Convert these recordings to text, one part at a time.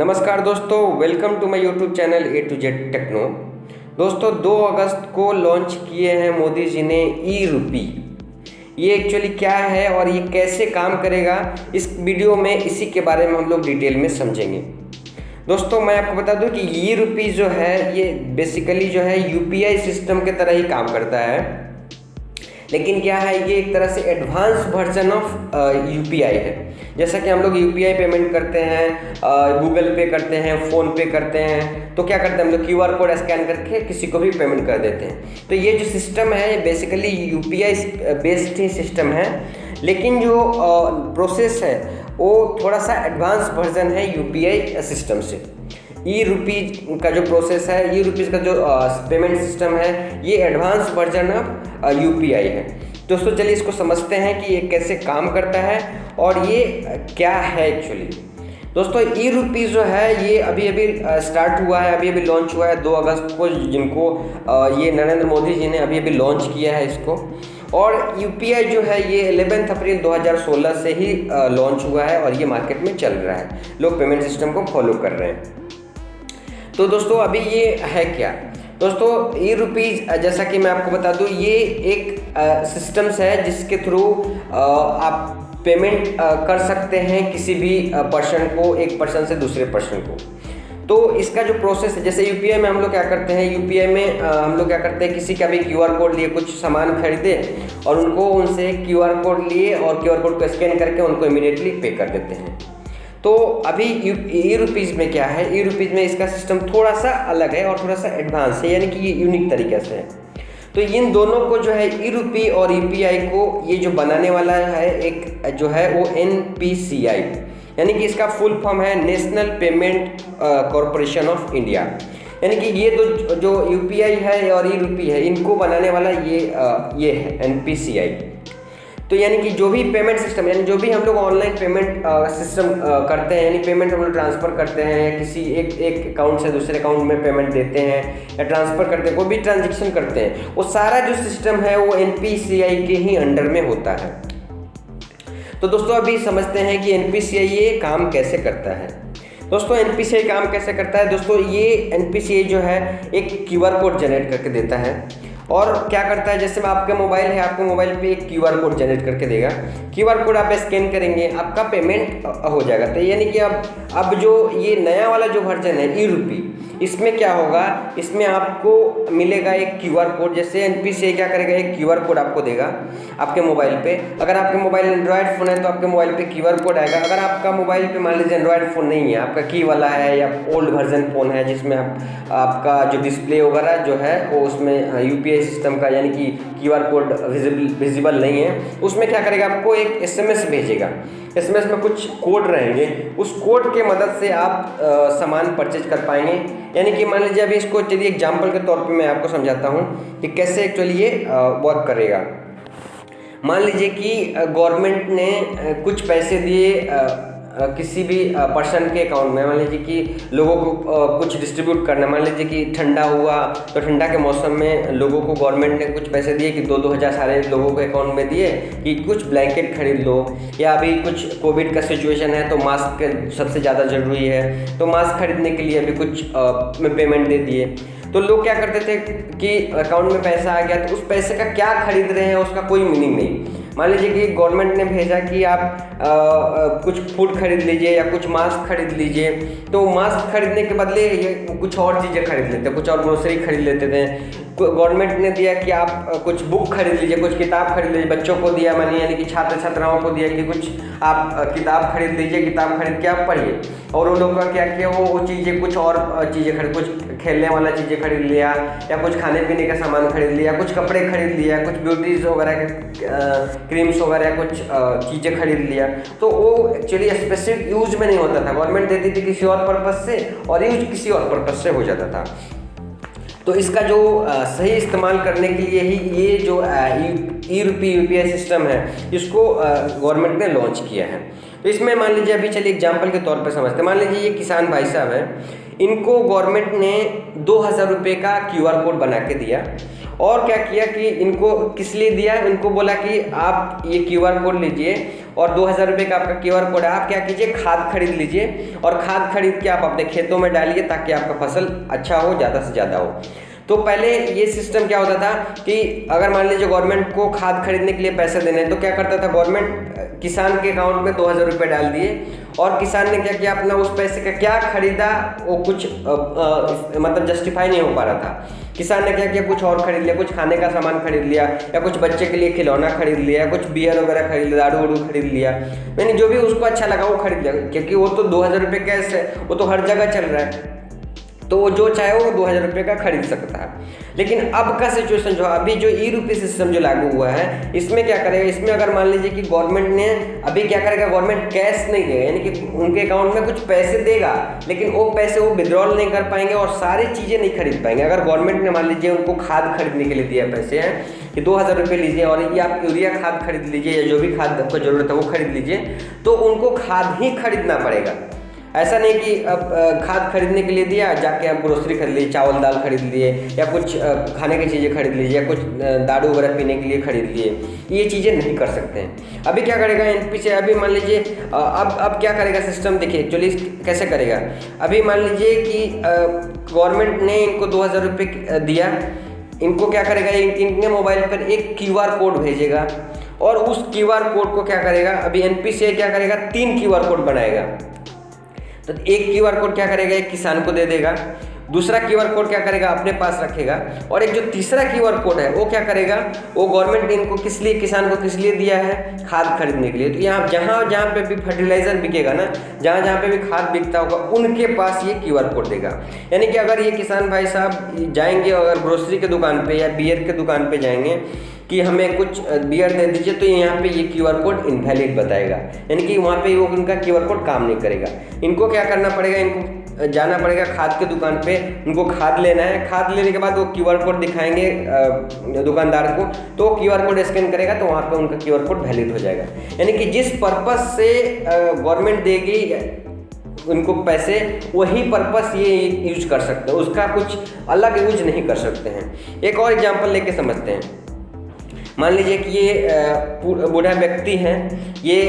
नमस्कार दोस्तों, welcome to my YouTube channel A to Z techno. दोस्तों 2 अगस्त को लॉन्च किए हैं मोदी जी ने ई रूपी। ये एक्चुअली क्या है और ये कैसे काम करेगा, इस वीडियो में इसी के बारे में हम लोग डिटेल में समझेंगे। दोस्तों मैं आपको बता दूं कि ई रूपी जो है ये बेसिकली जो है यूपीआई सिस्टम के तरह ही काम करता है, लेकिन क्या है ये एक तरह से एडवांस वर्जन ऑफ यूपीआई है। जैसा कि हम लोग यूपीआई पेमेंट करते हैं, गूगल पे करते हैं, फ़ोन पे करते हैं, तो क्या करते हैं हम लोग क्यूआर कोड स्कैन करके किसी को भी पेमेंट कर देते हैं। तो ये जो सिस्टम है ये बेसिकली यूपीआई बेस्ड ही सिस्टम है, लेकिन जो प्रोसेस है वो थोड़ा सा एडवांस वर्जन है यूपीआई सिस्टम से। ई रूपी का जो प्रोसेस है, ई रूपीज़ का जो पेमेंट सिस्टम है, ये एडवांस वर्जन ऑफ यूपीआई है। दोस्तों चलिए इसको समझते हैं कि ये कैसे काम करता है और ये क्या है एक्चुअली। दोस्तों ई रूपी जो है ये अभी अभी स्टार्ट हुआ है, अभी अभी लॉन्च हुआ है 2 अगस्त को, जिनको ये नरेंद्र मोदी जी ने अभी अभी लॉन्च किया है इसको। और यूपीआई जो है ये 11 अप्रैल 2016 से ही लॉन्च हुआ है और ये मार्केट में चल रहा है, लोग पेमेंट सिस्टम को फॉलो कर रहे हैं। तो दोस्तों अभी ये है क्या दोस्तों, ई रूपीज़ जैसा कि मैं आपको बता दूं, ये एक सिस्टम्स है जिसके थ्रू आप पेमेंट कर सकते हैं किसी भी पर्सन को, एक पर्सन से दूसरे पर्सन को। तो इसका जो प्रोसेस है, जैसे यूपीआई में हम लोग क्या करते हैं, यूपीआई में हम लोग क्या करते हैं, किसी का भी क्यूआर कोड लिए कुछ सामान खरीदे और उनको उनसे क्यूआर कोड लिए और क्यूआर कोड को स्कैन करके उनको इमीडिएटली पे कर देते हैं। तो अभी ई रूपीज़ में क्या है, ई रूपीज़ में इसका सिस्टम थोड़ा सा अलग है और थोड़ा सा एडवांस है, यानी कि ये यूनिक तरीके से है। तो इन दोनों को जो है ई रूपी और यूपीआई को ये जो बनाने वाला है एक जो है वो एनपीसीआई, यानी कि इसका फुल फॉर्म है national payment corporation of India. यानी कि ये जो यूपीआई है और ई रूपी है, इनको बनाने वाला ये है एनपीसीआई। तो यानी कि जो भी पेमेंट सिस्टम, यानी जो भी हम लोग ऑनलाइन पेमेंट सिस्टम करते हैं, यानी पेमेंट हम लोग ट्रांसफ़र करते हैं, किसी एक अकाउंट से दूसरे अकाउंट में पेमेंट देते हैं या ट्रांसफ़र करते हैं, कोई भी ट्रांजेक्शन करते हैं, वो सारा जो सिस्टम है वो एनपीसीआई के ही अंडर में होता है। तो दोस्तों अभी समझते हैं कि एनपीसीआई ये काम कैसे करता है। दोस्तों एनपीसीआई काम कैसे करता है, दोस्तों ये एनपीसीआई जो है एक क्यूआर कोड जनरेट करके देता है और क्या करता है, जैसे आपका मोबाइल है, आपके मोबाइल पे एक क्यूआर कोड जनरेट करके देगा, क्यूआर कोड आप स्कैन करेंगे, आपका पेमेंट हो जाएगा। तो यानी कि अब जो ये नया वाला जो वर्जन है ई रूपी, इसमें क्या होगा, इसमें आपको मिलेगा एक क्यूआर कोड। जैसे एनपीसीआई क्या करेगा, एक क्यूआर कोड आपको देगा आपके मोबाइल पे। अगर आपके मोबाइल एंड्रॉयड फ़ोन है तो आपके मोबाइल पे क्यूआर कोड आएगा। अगर आपका मोबाइल पे मान लीजिए एंड्रॉयड फ़ोन नहीं है, आपका की वाला है या ओल्ड वर्जन फ़ोन है जिसमें आपका जो डिस्प्ले वगैरह जो है वो उसमें यूपीआई सिस्टम का यानी कि क्यूआर कोड विजिबल नहीं है, उसमें क्या करेगा, आपको एक एसएमएस भेजेगा। एसएमएस में कुछ कोड रहेंगे, उस कोड के मदद से आप सामान परचेज कर पाएंगे। यानी कि मान लीजिए अभी इसको चलिए एग्जांपल के तौर पे मैं आपको समझाता हूँ कि कैसे एक्चुअली ये वर्क करेगा। मान लीजिए कि गवर्नमेंट ने कुछ पैसे दिए किसी भी पर्सन के अकाउंट में, मान लीजिए कि लोगों को कुछ डिस्ट्रीब्यूट करना, मान लीजिए कि ठंडा हुआ तो ठंडा के मौसम में लोगों को गवर्नमेंट ने कुछ पैसे दिए कि 2-2 हज़ार सारे लोगों के अकाउंट में दिए कि कुछ ब्लैंकेट खरीद लो, या अभी कुछ कोविड का सिचुएशन है तो मास्क सबसे ज़्यादा ज़रूरी है, तो मास्क खरीदने के लिए अभी कुछ में पेमेंट दे दिए। तो लोग क्या करते थे कि अकाउंट में पैसा आ गया तो उस पैसे का क्या खरीद रहे हैं उसका कोई मीनिंग नहीं। मान लीजिए कि गवर्नमेंट ने भेजा कि आप कुछ फूड खरीद लीजिए या कुछ मास्क खरीद लीजिए, तो मास्क खरीदने के बदले ये कुछ और चीज़ें खरीद लेते, कुछ और ग्रोसरी खरीद लेते थे। गवर्नमेंट ने दिया कि आप कुछ बुक खरीद लीजिए, कुछ किताब खरीद लीजिए, बच्चों को दिया मानिए, यानी कि छात्र छात्राओं को दिया कि कुछ आप किताब खरीद लीजिए, किताब खरीद के आप पढ़िए। और उन लोगों का क्या किया, वो चीज़ें कुछ और चीज़ें खरीद, कुछ खेलने वाला चीज़ें खरीद लिया या कुछ खाने पीने का सामान खरीद लिया, कुछ कपड़े खरीद लिया, कुछ ब्यूटीज़ वगैरह क्रीम्स वगैरह कुछ चीज़ें खरीद लिया। तो वो एक्चुअली स्पेसिफिक यूज में नहीं होता था, गवर्नमेंट देती थी किसी और पर्पज़ से और यूज किसी और पर्पज़ से हो जाता था। तो इसका जो सही इस्तेमाल करने के लिए ही ये जो ई रूपी यूपीआई सिस्टम है इसको गवर्नमेंट ने लॉन्च किया है। तो तो इसमें मान लीजिए अभी चलिए एग्जाम्पल के तौर पर समझते हैं। मान लीजिए ये किसान भाई साहब हैं, इनको गवर्नमेंट ने 2000 रुपये का QR कोड बना के दिया। और क्या किया कि इनको किस लिए दिया, इनको बोला कि आप ये QR कोड लीजिए और 2000 रुपये का आपका QR कोड है, आप क्या कीजिए खाद खरीद लीजिए और खाद खरीद के आप अपने खेतों में डालिए ताकि आपका फसल अच्छा हो, ज़्यादा से ज़्यादा हो। तो पहले ये सिस्टम क्या होता था कि अगर मान लीजिए गवर्नमेंट को खाद खरीदने के लिए पैसे देने हैं तो क्या करता था, गवर्नमेंट किसान के अकाउंट में 2000 रुपये डाल दिए और किसान ने क्या किया, अपना उस पैसे का क्या खरीदा वो कुछ मतलब जस्टिफाई नहीं हो पा रहा था। किसान ने क्या किया, कुछ और खरीद लिया, कुछ खाने का सामान खरीद लिया या कुछ बच्चे के लिए खिलौना खरीद लिया, कुछ बियर वगैरह खरीद लिया, दारू वारू खरीद लिया, यानी जो भी उसको अच्छा लगा वो खरीद लिया, क्योंकि वो तो 2000 रुपये कैश है, वो तो हर जगह चल रहा है, तो वो जो चाहे वो 2000 रुपये का खरीद सकता है। लेकिन अब का सिचुएशन जो अभी जो ई-रूपी सिस्टम जो लागू हुआ है, इसमें क्या करेगा, इसमें अगर मान लीजिए कि गवर्नमेंट ने अभी क्या करेगा, गवर्नमेंट कैश नहीं देगा, यानी कि उनके अकाउंट में कुछ पैसे देगा लेकिन वो पैसे वो विड्रॉल नहीं कर पाएंगे और सारी चीज़ें नहीं खरीद पाएंगे। अगर गवर्नमेंट ने मान लीजिए उनको खाद खरीदने के लिए दिया पैसे हैं कि 2000 रुपये लीजिए और ये आप यूरिया खाद खरीद लीजिए या जो भी खाद आपको ज़रूरत है वो खरीद लीजिए, तो उनको खाद ही खरीदना पड़ेगा। ऐसा नहीं कि अब खाद खरीदने के लिए दिया, जाके आप ग्रोसरी खरीद लीजिए, चावल दाल खरीद लिए या कुछ खाने की चीज़ें खरीद लीजिए या कुछ दारू वगैरह पीने के लिए खरीद लिए, ये चीज़ें नहीं कर सकते हैं। अभी क्या करेगा एनपी से, अभी मान लीजिए अब क्या करेगा सिस्टम, देखिए एक्चुअली कैसे करेगा। अभी मान लीजिए कि गवर्नमेंट ने इनको 2000 रुपये दिया, इनको क्या करेगा, इनके मोबाइल पर एक QR कोड भेजेगा और उस QR कोड को क्या करेगा, अभी एनपी से क्या करेगा, 3 QR कोड बनाएगा। तो एक QR कोड क्या करेगा, एक किसान को दे देगा, दूसरा QR कोड क्या करेगा अपने पास रखेगा और एक जो तीसरा QR कोड है वो क्या करेगा, वो गवर्नमेंट ने इनको किस लिए, किसान को किस लिए दिया है, खाद खरीदने के लिए। तो यहाँ जहाँ पे भी फर्टिलाइजर बिकेगा ना, जहाँ पे भी खाद बिकता होगा उनके पास ये QR कोड देगा। यानी कि अगर ये किसान भाई साहब जाएंगे अगर ग्रोसरी के दुकान पे या बियर के दुकान पे जाएंगे कि हमें कुछ बियर दे दीजिए, तो यहाँ पे ये QR कोड इनवैलिड बताएगा, यानी कि वहाँ पे वो उनका QR कोड काम नहीं करेगा। इनको क्या करना पड़ेगा, इनको जाना पड़ेगा खाद के दुकान पे, उनको खाद लेना है, खाद लेने के बाद वो QR कोड दिखाएंगे दुकानदार को, तो QR कोड स्कैन करेगा तो वहाँ पे उनका QR कोड वैलिड हो जाएगा। यानी कि जिस पर्पस से गवर्नमेंट देगी उनको पैसे, वही पर्पस ये यूज कर सकते हैं, उसका कुछ अलग यूज नहीं कर सकते हैं। एक और एग्जाम्पल लेके समझते हैं। मान लीजिए कि ये बूढ़ा व्यक्ति हैं, ये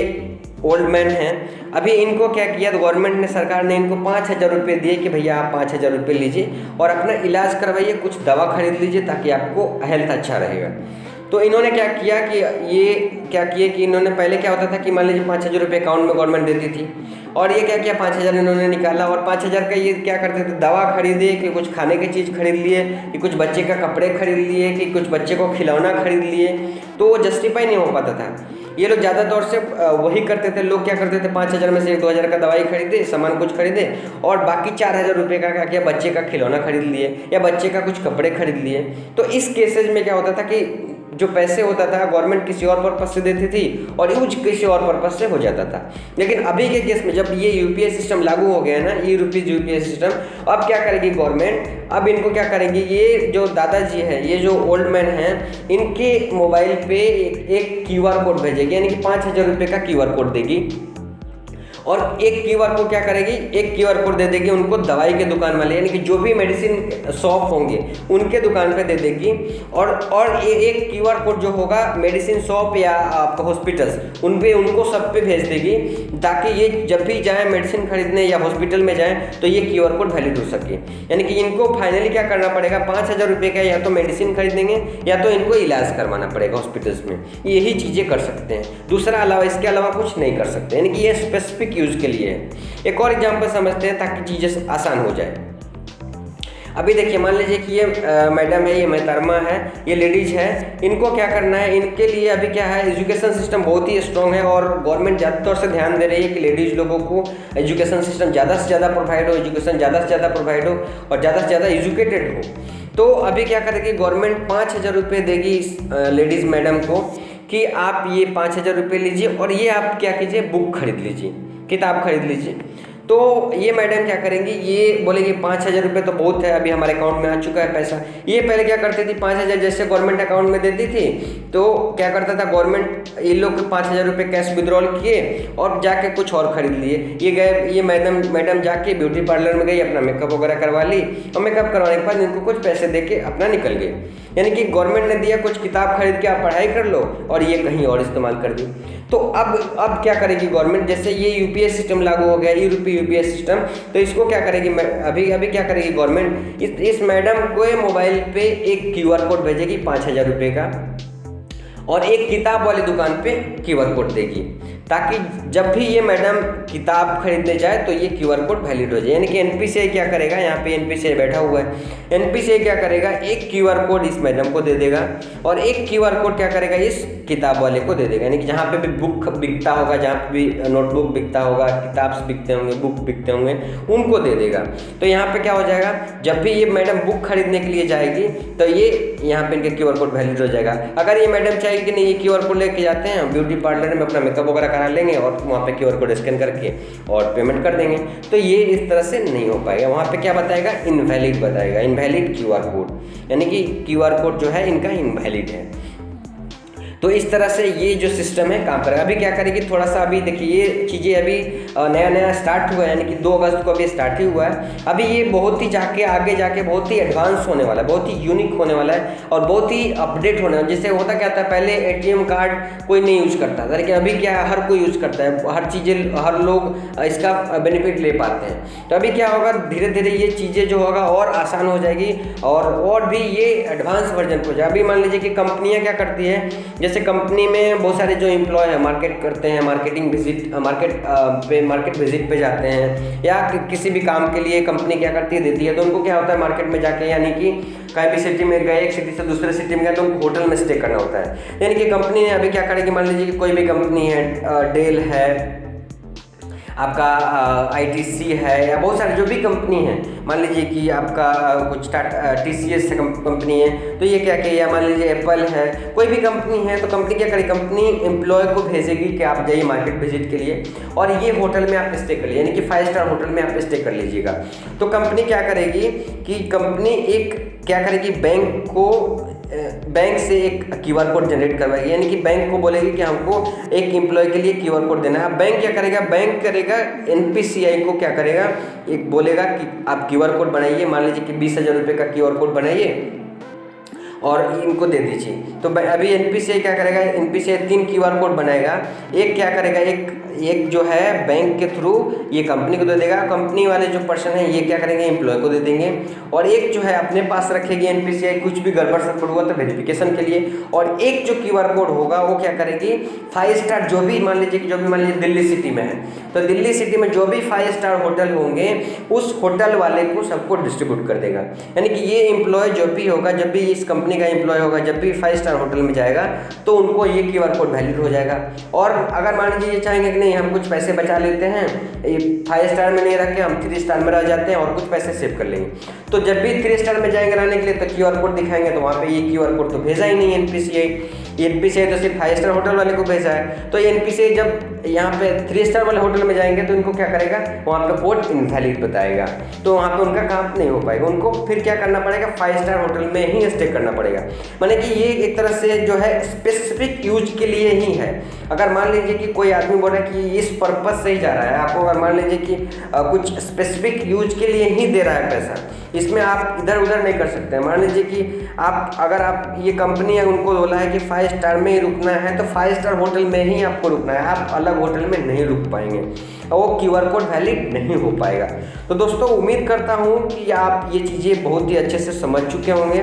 ओल्ड मैन हैं, अभी इनको क्या किया, तो गवर्नमेंट ने, सरकार ने इनको 5000 रुपये दिए कि भैया आप 5000 रुपये लीजिए और अपना इलाज करवाइए, कुछ दवा खरीद लीजिए ताकि आपको हेल्थ अच्छा रहेगा। तो इन्होंने क्या किया कि ये क्या किए कि इन्होंने, पहले क्या होता था कि मान लीजिए 5000 रुपये अकाउंट में गवर्नमेंट देती थी और ये क्या किया, 5000 इन्होंने निकाला और 5000 का ये क्या करते थे, दवा खरीदे कि कुछ खाने की चीज़ खरीद लिए कि कुछ बच्चे का कपड़े खरीद लिए कि कुछ बच्चे को खिलौना खरीद लिए, तो वो जस्टिफाई नहीं हो पाता था। ये लोग ज़्यादा तौर से वही करते थे, लोग क्या करते थे 5000 में से 2000 का दवाई खरीदे, सामान कुछ खरीदे और बाकी 4000 रुपये का क्या किया, बच्चे का खिलौना खरीद लिए या बच्चे का कुछ कपड़े खरीद लिए। तो इस केसेज में क्या होता था कि जो पैसे होता था गवर्नमेंट किसी और पर्पस से देती थी और यूज किसी और पर्पस से हो जाता था। लेकिन अभी के केस में जब ये UPI सिस्टम लागू हो गया है ना, ई-रुपीज UPI सिस्टम, अब क्या करेगी गवर्नमेंट, अब इनको क्या करेगी, ये जो दादाजी हैं, ये जो ओल्ड मैन हैं, इनके मोबाइल पे एक QR कोड भेजेगी, यानी कि 5000 रुपये का QR कोड देगी और एक QR कोड क्या करेगी, एक QR कोड दे देगी उनको दवाई के दुकान वाले, यानी कि जो भी मेडिसिन शॉप होंगे उनके दुकान पे दे देगी और एक QR कोड जो होगा मेडिसिन शॉप या आपका हॉस्पिटल्स उन पे, उनको सब पे भेज देगी ताकि ये जब भी जाए मेडिसिन खरीदने या हॉस्पिटल में जाए तो ये QR कोड वैलिड हो सके। यानी कि इनको फाइनली क्या करना पड़ेगा, 5000 रुपये का या तो मेडिसिन खरीदेंगे या तो इनको इलाज करवाना पड़ेगा हॉस्पिटल्स में, यही चीज़ें कर सकते हैं, दूसरा अलावा इसके अलावा कुछ नहीं कर सकते, यानी कि ये स्पेसिफिक यूज के लिए है। एक और एग्जांपल समझते हैं ताकि चीजें आसान हो जाए। अभी देखिए मान लीजिए कि ये मैडम है, ये महतरमा है, ये लेडीज है, इनको क्या करना है, इनके लिए अभी क्या है, एजुकेशन सिस्टम बहुत ही स्ट्रॉन्ग है और गवर्नमेंट ज़्यादा तौर से ध्यान दे रही है कि लेडीज़ लोगों को एजुकेशन सिस्टम ज़्यादा से ज़्यादा प्रोवाइड हो, एजुकेशन ज़्यादा से ज़्यादा प्रोवाइड हो और ज़्यादा से ज़्यादा एजुकेटेड हो। तो अभी क्या करेगी गवर्नमेंट, 5000 रुपये देगी इस लेडीज़ मैडम को कि आप ये 5000 रुपये लीजिए और ये आप क्या कीजिए, बुक खरीद लीजिए, किताब खरीद लीजिए। तो ये मैडम क्या करेंगी, ये बोलेगी 5,000 रुपये तो बहुत है, अभी हमारे अकाउंट में आ चुका है पैसा। ये पहले क्या करती थी, 5,000 जैसे गवर्नमेंट अकाउंट में देती थी तो क्या करता था गवर्नमेंट, ये लोग 5,000 रुपये कैश विड्रॉल किए और जाके कुछ और खरीद लिए। ये गए, ये मैडम जाके ब्यूटी पार्लर में गई, अपना मेकअप वगैरह करवा ली और मेकअप करवाने के बाद इनको कुछ पैसे दे के अपना निकल गए। यानी कि गवर्नमेंट ने दिया, कुछ किताब खरीद के आप पढ़ाई कर लो और ये कहीं और इस्तेमाल कर दी। तो अब क्या करेगी गवर्नमेंट, जैसे ये यूपीआई सिस्टम लागू हो गया, यूपीआई सिस्टम, तो इसको क्या करेगी, अभी क्या करेगी गवर्नमेंट, इस मैडम को मोबाइल पे एक क्यूआर कोड भेजेगी 5,000 रुपये का और एक किताब वाली दुकान पे क्यूआर कोड देगी, ताकि जब भी ये मैडम किताब खरीदने जाए तो ये क्यूआर कोड वैलिड हो जाए। यानी कि एनपीसीआई क्या करेगा, यहाँ पे एनपीसीआई बैठा हुआ है, एनपीसीआई क्या करेगा, एक क्यूआर कोड इस मैडम को दे देगा और एक क्यूआर कोड क्या करेगा, इस किताब वाले को दे देगा। यानी कि जहाँ पे भी बुक बिकता होगा, जहाँ पे भी नोटबुक बिकता होगा, किताब बिकते होंगे, बुक बिकते होंगे, उनको दे देगा। तो यहाँ पे क्या हो जाएगा, जब भी ये मैडम बुक खरीदने के लिए जाएगी तो ये यहाँ पे इनके क्यूआर कोड वैलिड हो जाएगा। अगर ये मैडम चाहेगी कि नहीं, ये क्यूआर कोड लेके जाते हैं ब्यूटी पार्लर में, अपना मेकअप वगैरह करा लेंगे और वहाँ पे क्यूआर कोड स्कैन करके और पेमेंट कर देंगे, तो ये इस तरह से नहीं हो पाएगा। वहाँ पे क्या बताएगा, इनवैलिड बताएगा, इनवैलिड क्यूआर कोड, यानी कि क्यूआर कोड जो है इनका इनवैलिड है। तो इस तरह से ये जो सिस्टम है काम करेगा। अभी क्या करेगी, थोड़ा सा अभी देखिए ये चीज़ें अभी नया स्टार्ट हुआ है, यानी कि 2 अगस्त को अभी स्टार्ट ही हुआ है। अभी ये बहुत ही आगे जाके बहुत ही एडवांस होने वाला है, बहुत ही यूनिक होने वाला है और बहुत ही अपडेट होने वाला है। जैसे होता क्या था, पहले एटीएम कार्ड कोई नहीं यूज़ करता था, लेकिन अभी क्या हर कोई यूज़ करता है, हर चीज़ें, हर लोग इसका बेनिफिट ले पाते हैं। तो अभी क्या होगा, धीरे धीरे ये चीज़ें जो होगा और आसान हो जाएगी और भी ये एडवांस वर्जन हो जाए। अभी मान लीजिए कि कंपनियाँ क्या करती है, जैसे कंपनी में बहुत सारे जो एम्प्लॉय हैं मार्केट करते हैं, मार्केट विजिट पे जाते हैं या किसी भी काम के लिए कंपनी क्या करती है, देती है, तो उनको क्या होता है मार्केट में जाके, यानी कि कहीं भी सिटी में गए, एक सिटी से दूसरे सिटी में गए तो उनको होटल में स्टे करना होता है। यानी कि कंपनी ने अभी क्या करेगी, मान लीजिए कि कोई भी कंपनी है, डेल है, आपका आईटीसी है या बहुत सारी जो भी कंपनी है, मान लीजिए कि आपका कुछ टीसीएस कंपनी है, तो ये क्या किया, मान लीजिए एप्पल है, कोई भी कंपनी है, तो कंपनी क्या करेगी, कंपनी एम्प्लॉय को भेजेगी कि आप जाइए मार्केट विजिट के लिए और ये होटल में आप स्टे कर लीजिए, यानी कि 5 स्टार होटल में आप स्टे कर लीजिएगा। तो कंपनी क्या करेगी कि कंपनी एक क्या करेगी, बैंक से एक क्यूआर कोड जनरेट करवाएगी, यानी कि बैंक को बोलेगी कि हमको एक एम्प्लॉय के लिए क्यूआर कोड देना है। अब बैंक क्या करेगा, बैंक करेगा एनपीसीआई को क्या करेगा, एक बोलेगा कि आप क्यूआर कोड बनाइए, मान लीजिए कि 20,000 रुपये का क्यूआर कोड बनाइए और इनको दे दीजिए। तो अभी एनपीसीआई क्या करेगा, एनपीसीआई 3 क्यूआर कोड बनाएगा, एक क्या करेगा, एक जो है बैंक के थ्रू ये कंपनी को दे देगा, कंपनी वाले जो पर्सन है ये क्या करेंगे, एम्प्लॉय को दे देंगे, और एक जो है अपने पास रखेगी एनपीसीआई, कुछ भी गड़बड़ सड़बड़ हुआ तो वेरिफिकेशन के लिए, और एक जो क्यूआर कोड होगा वो क्या करेगी, 5 स्टार जो भी मान लीजिए दिल्ली सिटी में है, तो दिल्ली सिटी में जो भी 5 स्टार होटल होंगे उस होटल वाले को सबको डिस्ट्रीब्यूट कर देगा। यानी कि ये एम्प्लॉय जो भी होगा, जब भी इस कंपनी का एम्प्लॉय होगा, जब भी 5 स्टार होटल में जाएगा तो उनको ये क्यूआर कोड वैलिड हो जाएगा। और अगर मान लीजिए ये चाहेंगे कि नहीं हम कुछ पैसे बचा लेते हैं, ये 5 स्टार में नहीं रख के हम 3 स्टार में रह जाते हैं और कुछ पैसे सेव कर लेंगे, तो जब भी 3 स्टार में जाएंगे रहने के लिए तो क्यूआर कोड दिखाएंगे, तो वहाँ पे ये क्यूआर कोड तो भेजा ही नहीं एनपीसीआई तो सिर्फ 5 स्टार होटल वाले को भेजा है। तो एनपीसीआई जब यहाँ पे 3 स्टार वाले होटल में जाएंगे तो इनको क्या करेगा, वहाँ पे कोड इनवैलिड बताएगा, तो वहाँ पे उनका काम नहीं हो पाएगा, उनको फिर क्या करना पड़ेगा, 5 स्टार होटल में ही स्टे करना पड़ेगा। माने कि ये एक तरह से जो है स्पेसिफिक यूज के लिए ही है। अगर मान लीजिए कि कोई आदमी बोल रहा है कि इस पर्पज से ही जा रहा है, आपको अगर मान लीजिए कि कुछ स्पेसिफिक यूज के लिए ही दे रहा है पैसा, इसमें आप इधर उधर नहीं कर सकते। मान लीजिए कि अगर आप ये कंपनी है उनको बोला है कि 5 स्टार में ही रुकना है तो 5 स्टार होटल में ही आपको रुकना है, आप अलग होटल में नहीं रुक पाएंगे और वो क्यूआर कोड वैलिड नहीं हो पाएगा। तो दोस्तों उम्मीद करता हूँ कि आप ये चीज़ें बहुत ही अच्छे से समझ चुके होंगे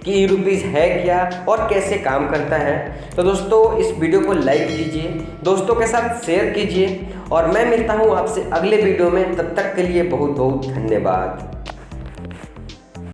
कि ई-रुपीज़ है क्या और कैसे काम करता है। तो दोस्तों इस वीडियो को लाइक कीजिए, दोस्तों के साथ शेयर कीजिए और मैं मिलता हूँ आपसे अगले वीडियो में। तब तक के लिए बहुत बहुत धन्यवाद।